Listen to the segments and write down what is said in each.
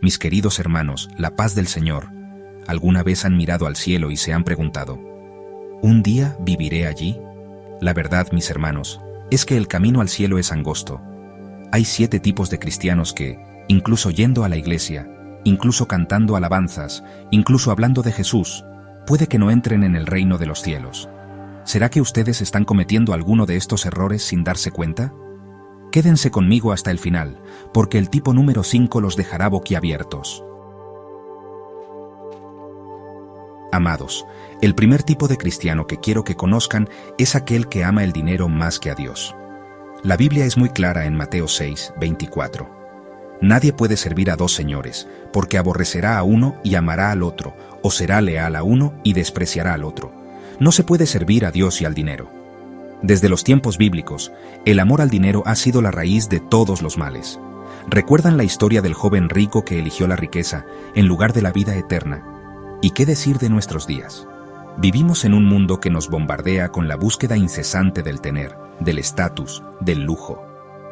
Mis queridos hermanos, la paz del Señor. ¿Alguna vez han mirado al cielo y se han preguntado, ¿un día viviré allí? La verdad, mis hermanos, es que el camino al cielo es angosto. Hay 7 tipos de cristianos que, incluso yendo a la iglesia, incluso cantando alabanzas, incluso hablando de Jesús, puede que no entren en el reino de los cielos. ¿Será que ustedes están cometiendo alguno de estos errores sin darse cuenta? Quédense conmigo hasta el final, porque el tipo número 5 los dejará boquiabiertos. Amados, el primer tipo de cristiano que quiero que conozcan es aquel que ama el dinero más que a Dios. La Biblia es muy clara en Mateo 6:24. Nadie puede servir a 2 señores, porque aborrecerá a uno y amará al otro, o será leal a uno y despreciará al otro. No se puede servir a Dios y al dinero. Desde los tiempos bíblicos, el amor al dinero ha sido la raíz de todos los males. ¿Recuerdan la historia del joven rico que eligió la riqueza en lugar de la vida eterna? ¿Y qué decir de nuestros días? Vivimos en un mundo que nos bombardea con la búsqueda incesante del tener, del estatus, del lujo.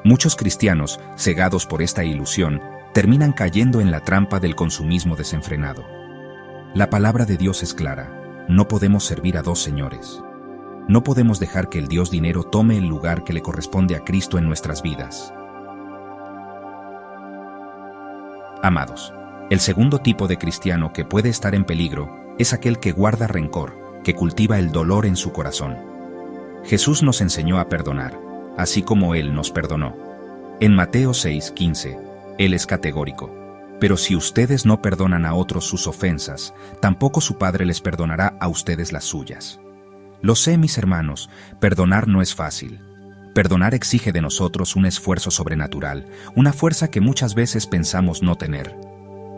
Muchos cristianos, cegados por esta ilusión, terminan cayendo en la trampa del consumismo desenfrenado. La palabra de Dios es clara: no podemos servir a 2 señores. No podemos dejar que el Dios dinero tome el lugar que le corresponde a Cristo en nuestras vidas. Amados, el segundo tipo de cristiano que puede estar en peligro es aquel que guarda rencor, que cultiva el dolor en su corazón. Jesús nos enseñó a perdonar, así como Él nos perdonó. En Mateo 6:15, Él es categórico: pero si ustedes no perdonan a otros sus ofensas, tampoco su Padre les perdonará a ustedes las suyas. Lo sé, mis hermanos, perdonar no es fácil. Perdonar exige de nosotros un esfuerzo sobrenatural, una fuerza que muchas veces pensamos no tener.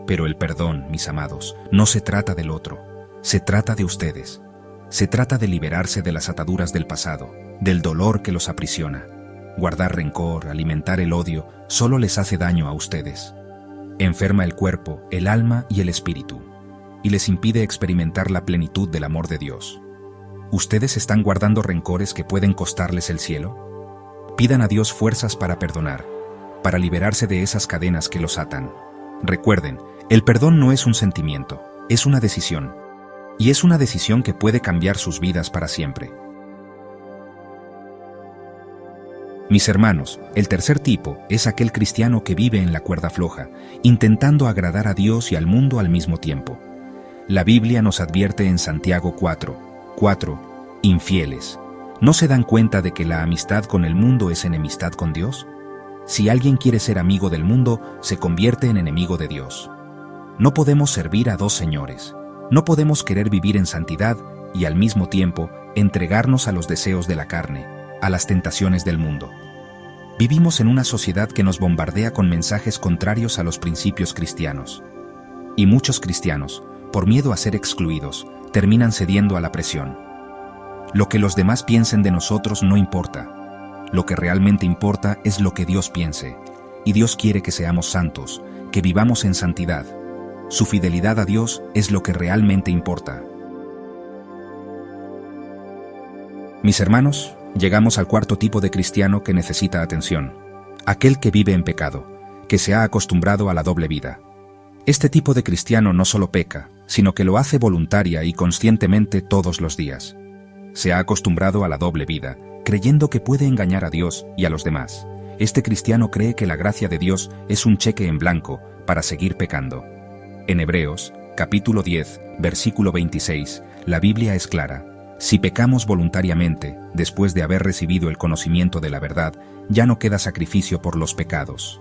Pero el perdón, mis amados, no se trata del otro, se trata de ustedes. Se trata de liberarse de las ataduras del pasado, del dolor que los aprisiona. Guardar rencor, alimentar el odio, solo les hace daño a ustedes. Enferma el cuerpo, el alma y el espíritu, y les impide experimentar la plenitud del amor de Dios. ¿Ustedes están guardando rencores que pueden costarles el cielo? Pidan a Dios fuerzas para perdonar, para liberarse de esas cadenas que los atan. Recuerden, el perdón no es un sentimiento, es una decisión. Y es una decisión que puede cambiar sus vidas para siempre. Mis hermanos, el tercer tipo es aquel cristiano que vive en la cuerda floja, intentando agradar a Dios y al mundo al mismo tiempo. La Biblia nos advierte en Santiago 4:4, infieles, ¿no se dan cuenta de que la amistad con el mundo es enemistad con Dios? Si alguien quiere ser amigo del mundo, se convierte en enemigo de Dios. No podemos servir a 2 señores. No podemos querer vivir en santidad y al mismo tiempo entregarnos a los deseos de la carne, a las tentaciones del mundo. Vivimos en una sociedad que nos bombardea con mensajes contrarios a los principios cristianos. Y muchos cristianos, por miedo a ser excluidos, terminan cediendo a la presión. Lo que los demás piensen de nosotros no importa. Lo que realmente importa es lo que Dios piense. Y Dios quiere que seamos santos, que vivamos en santidad. Su fidelidad a Dios es lo que realmente importa. Mis hermanos, llegamos al cuarto tipo de cristiano que necesita atención. Aquel que vive en pecado, que se ha acostumbrado a la doble vida. Este tipo de cristiano no solo peca, sino que lo hace voluntaria y conscientemente todos los días. Se ha acostumbrado a la doble vida, creyendo que puede engañar a Dios y a los demás. Este cristiano cree que la gracia de Dios es un cheque en blanco para seguir pecando. En Hebreos, capítulo 10, versículo 26, la Biblia es clara: si pecamos voluntariamente, después de haber recibido el conocimiento de la verdad, ya no queda sacrificio por los pecados.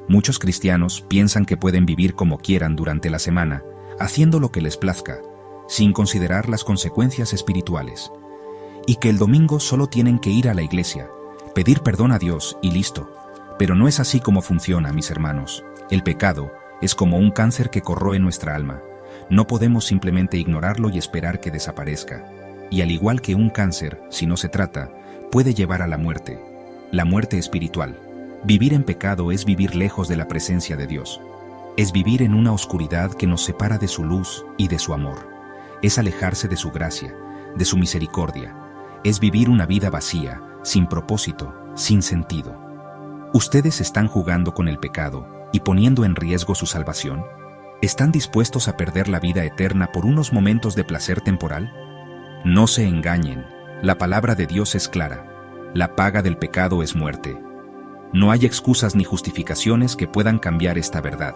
Muchos cristianos piensan que pueden vivir como quieran durante la semana, haciendo lo que les plazca, sin considerar las consecuencias espirituales, y que el domingo solo tienen que ir a la iglesia, pedir perdón a Dios y listo. Pero no es así como funciona, mis hermanos. El pecado es como un cáncer que corroe nuestra alma. No podemos simplemente ignorarlo y esperar que desaparezca. Y al igual que un cáncer, si no se trata, puede llevar a la muerte espiritual. Vivir en pecado es vivir lejos de la presencia de Dios. Es vivir en una oscuridad que nos separa de su luz y de su amor. Es alejarse de su gracia, de su misericordia. Es vivir una vida vacía, sin propósito, sin sentido. Ustedes están jugando con el pecado, y poniendo en riesgo su salvación? ¿Están dispuestos a perder la vida eterna por unos momentos de placer temporal? No se engañen, la palabra de Dios es clara. La paga del pecado es muerte. No hay excusas ni justificaciones que puedan cambiar esta verdad.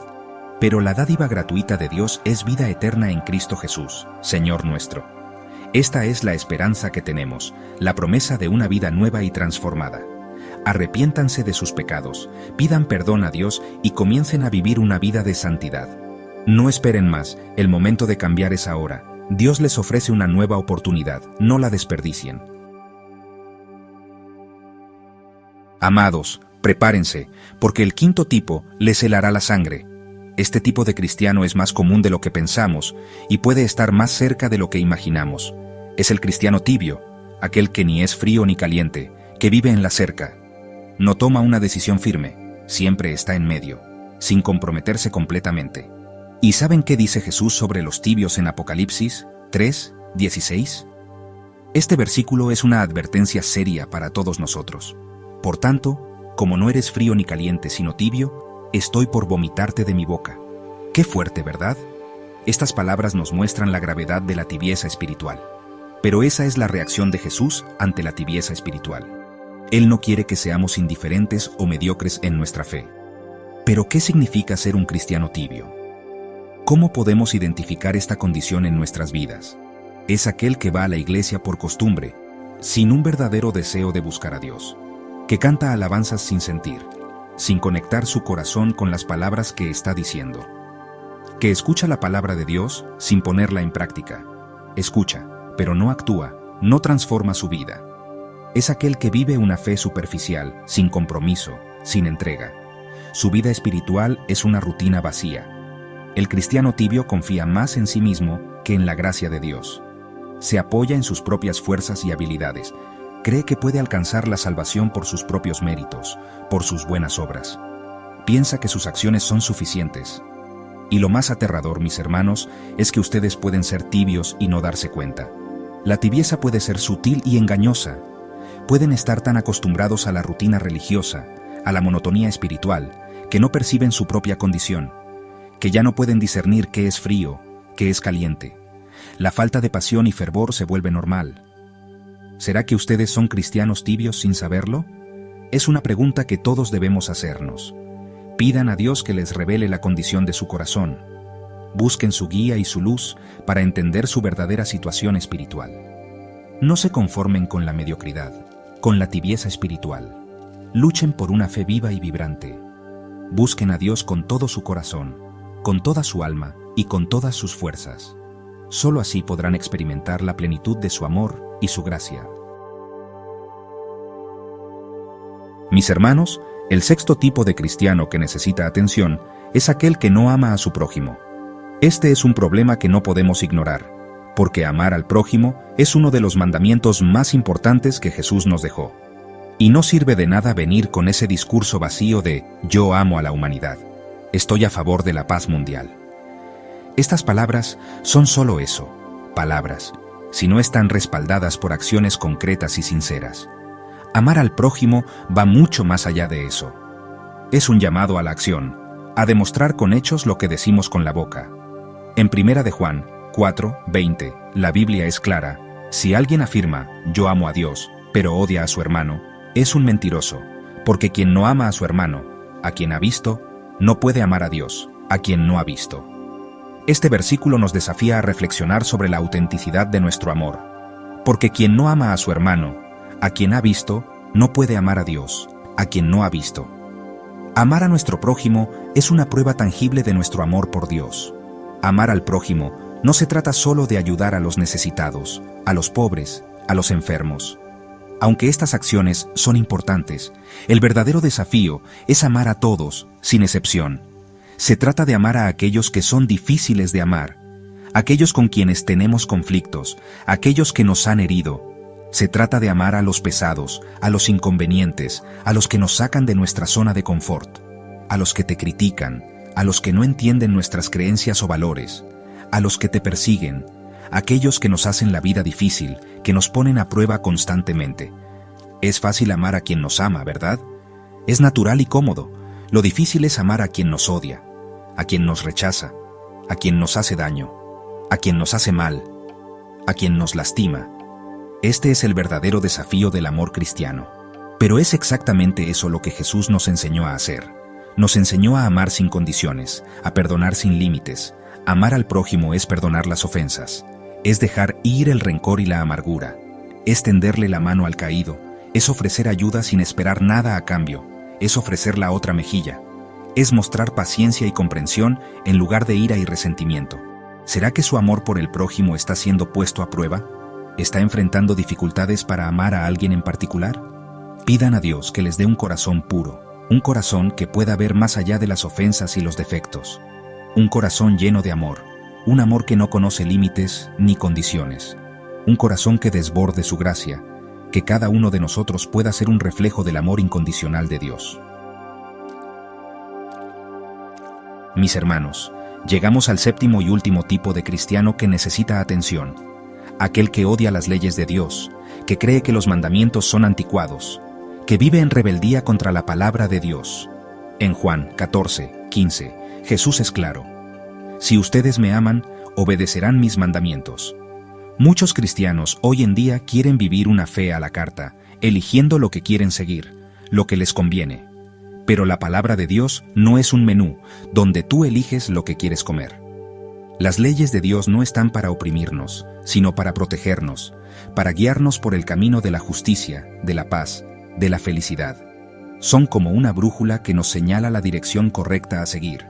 Pero la dádiva gratuita de Dios es vida eterna en Cristo Jesús, Señor nuestro. Esta es la esperanza que tenemos, la promesa de una vida nueva y transformada. Arrepiéntanse de sus pecados, pidan perdón a Dios y comiencen a vivir una vida de santidad. No esperen más, el momento de cambiar es ahora. Dios les ofrece una nueva oportunidad, no la desperdicien. Amados, prepárense, porque el quinto tipo les helará la sangre. Este tipo de cristiano es más común de lo que pensamos y puede estar más cerca de lo que imaginamos. Es el cristiano tibio, aquel que ni es frío ni caliente, que vive en la cerca. No toma una decisión firme, siempre está en medio, sin comprometerse completamente. ¿Y saben qué dice Jesús sobre los tibios en Apocalipsis 3:16? Este versículo es una advertencia seria para todos nosotros. Por tanto, como no eres frío ni caliente sino tibio, estoy por vomitarte de mi boca. Qué fuerte, ¿verdad? Estas palabras nos muestran la gravedad de la tibieza espiritual. Pero esa es la reacción de Jesús ante la tibieza espiritual. Él no quiere que seamos indiferentes o mediocres en nuestra fe. Pero ¿qué significa ser un cristiano tibio? ¿Cómo podemos identificar esta condición en nuestras vidas? Es aquel que va a la iglesia por costumbre, sin un verdadero deseo de buscar a Dios, que canta alabanzas sin sentir, sin conectar su corazón con las palabras que está diciendo, que escucha la palabra de Dios sin ponerla en práctica, escucha, pero no actúa, no transforma su vida. Es aquel que vive una fe superficial, sin compromiso, sin entrega. Su vida espiritual es una rutina vacía. El cristiano tibio confía más en sí mismo que en la gracia de Dios. Se apoya en sus propias fuerzas y habilidades. Cree que puede alcanzar la salvación por sus propios méritos, por sus buenas obras. Piensa que sus acciones son suficientes. Y lo más aterrador, mis hermanos, es que ustedes pueden ser tibios y no darse cuenta. La tibieza puede ser sutil y engañosa. Pueden estar tan acostumbrados a la rutina religiosa, a la monotonía espiritual, que no perciben su propia condición, que ya no pueden discernir qué es frío, qué es caliente. La falta de pasión y fervor se vuelve normal. ¿Será que ustedes son cristianos tibios sin saberlo? Es una pregunta que todos debemos hacernos. Pidan a Dios que les revele la condición de su corazón. Busquen su guía y su luz para entender su verdadera situación espiritual. No se conformen con la mediocridad, con la tibieza espiritual. Luchen por una fe viva y vibrante. Busquen a Dios con todo su corazón, con toda su alma y con todas sus fuerzas. Solo así podrán experimentar la plenitud de su amor y su gracia. Mis hermanos, el sexto tipo de cristiano que necesita atención es aquel que no ama a su prójimo. Este es un problema que no podemos ignorar, porque amar al prójimo es uno de los mandamientos más importantes que Jesús nos dejó. Y no sirve de nada venir con ese discurso vacío de «yo amo a la humanidad, estoy a favor de la paz mundial». Estas palabras son solo eso, palabras, si no están respaldadas por acciones concretas y sinceras. Amar al prójimo va mucho más allá de eso. Es un llamado a la acción, a demostrar con hechos lo que decimos con la boca. En 1 de Juan 4:20, la Biblia es clara: si alguien afirma «yo amo a Dios», pero odia a su hermano, es un mentiroso, porque quien no ama a su hermano, a quien ha visto, no puede amar a Dios, a quien no ha visto. Este versículo nos desafía a reflexionar sobre la autenticidad de nuestro amor, porque quien no ama a su hermano, a quien ha visto, no puede amar a Dios, a quien no ha visto. Amar a nuestro prójimo es una prueba tangible de nuestro amor por Dios. Amar al prójimo no se trata solo de ayudar a los necesitados, a los pobres, a los enfermos. Aunque estas acciones son importantes, el verdadero desafío es amar a todos, sin excepción. Se trata de amar a aquellos que son difíciles de amar, aquellos con quienes tenemos conflictos, aquellos que nos han herido. Se trata de amar a los pesados, a los inconvenientes, a los que nos sacan de nuestra zona de confort, a los que te critican, a los que no entienden nuestras creencias o valores, a los que te persiguen, aquellos que nos hacen la vida difícil, que nos ponen a prueba constantemente. Es fácil amar a quien nos ama, ¿verdad? Es natural y cómodo, Lo difícil es amar a quien nos odia, a quien nos rechaza, a quien nos hace daño, a quien nos hace mal, a quien nos lastima. Este es el verdadero desafío del amor cristiano. Pero es exactamente eso lo que Jesús nos enseñó a hacer. Nos enseñó a amar sin condiciones, a perdonar sin límites. Amar al prójimo es perdonar las ofensas, es dejar ir el rencor y la amargura, es tenderle la mano al caído, es ofrecer ayuda sin esperar nada a cambio, es ofrecer la otra mejilla, es mostrar paciencia y comprensión en lugar de ira y resentimiento. ¿Será que su amor por el prójimo está siendo puesto a prueba? ¿Está enfrentando dificultades para amar a alguien en particular? Pidan a Dios que les dé un corazón puro, un corazón que pueda ver más allá de las ofensas y los defectos. Un corazón lleno de amor, un amor que no conoce límites ni condiciones. Un corazón que desborde su gracia, que cada uno de nosotros pueda ser un reflejo del amor incondicional de Dios. Mis hermanos, llegamos al séptimo y último tipo de cristiano que necesita atención. Aquel que odia las leyes de Dios, que cree que los mandamientos son anticuados, que vive en rebeldía contra la palabra de Dios. En Juan 14:15, Jesús es claro: si ustedes me aman, obedecerán mis mandamientos. Muchos cristianos hoy en día quieren vivir una fe a la carta, eligiendo lo que quieren seguir, lo que les conviene. Pero la palabra de Dios no es un menú donde tú eliges lo que quieres comer. Las leyes de Dios no están para oprimirnos, sino para protegernos, para guiarnos por el camino de la justicia, de la paz, de la felicidad. Son como una brújula que nos señala la dirección correcta a seguir.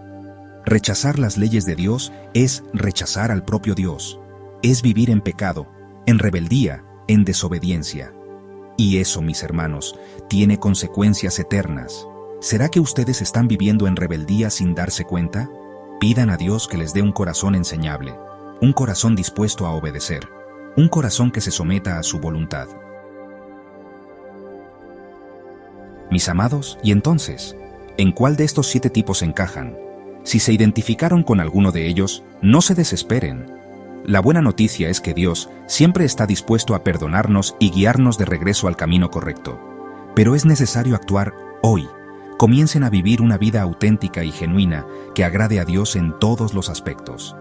Rechazar las leyes de Dios es rechazar al propio Dios, es vivir en pecado, en rebeldía, en desobediencia. Y eso, mis hermanos, tiene consecuencias eternas. ¿Será que ustedes están viviendo en rebeldía sin darse cuenta? Pidan a Dios que les dé un corazón enseñable, un corazón dispuesto a obedecer, un corazón que se someta a su voluntad. Mis amados, ¿y entonces? ¿En cuál de estos 7 tipos encajan? Si se identificaron con alguno de ellos, no se desesperen. La buena noticia es que Dios siempre está dispuesto a perdonarnos y guiarnos de regreso al camino correcto. Pero es necesario actuar hoy. Comiencen a vivir una vida auténtica y genuina que agrade a Dios en todos los aspectos.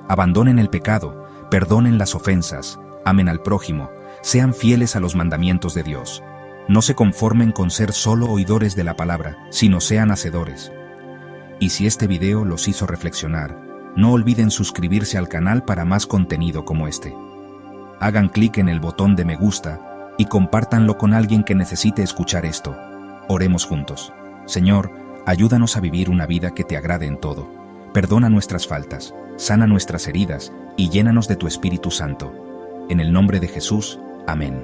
Abandonen el pecado, perdonen las ofensas, amen al prójimo, sean fieles a los mandamientos de Dios. No se conformen con ser solo oidores de la palabra, sino sean hacedores. Y si este video los hizo reflexionar, no olviden suscribirse al canal para más contenido como este. Hagan clic en el botón de me gusta y compártanlo con alguien que necesite escuchar esto. Oremos juntos. Señor, ayúdanos a vivir una vida que te agrade en todo. Perdona nuestras faltas, sana nuestras heridas y llénanos de tu Espíritu Santo. En el nombre de Jesús, amén.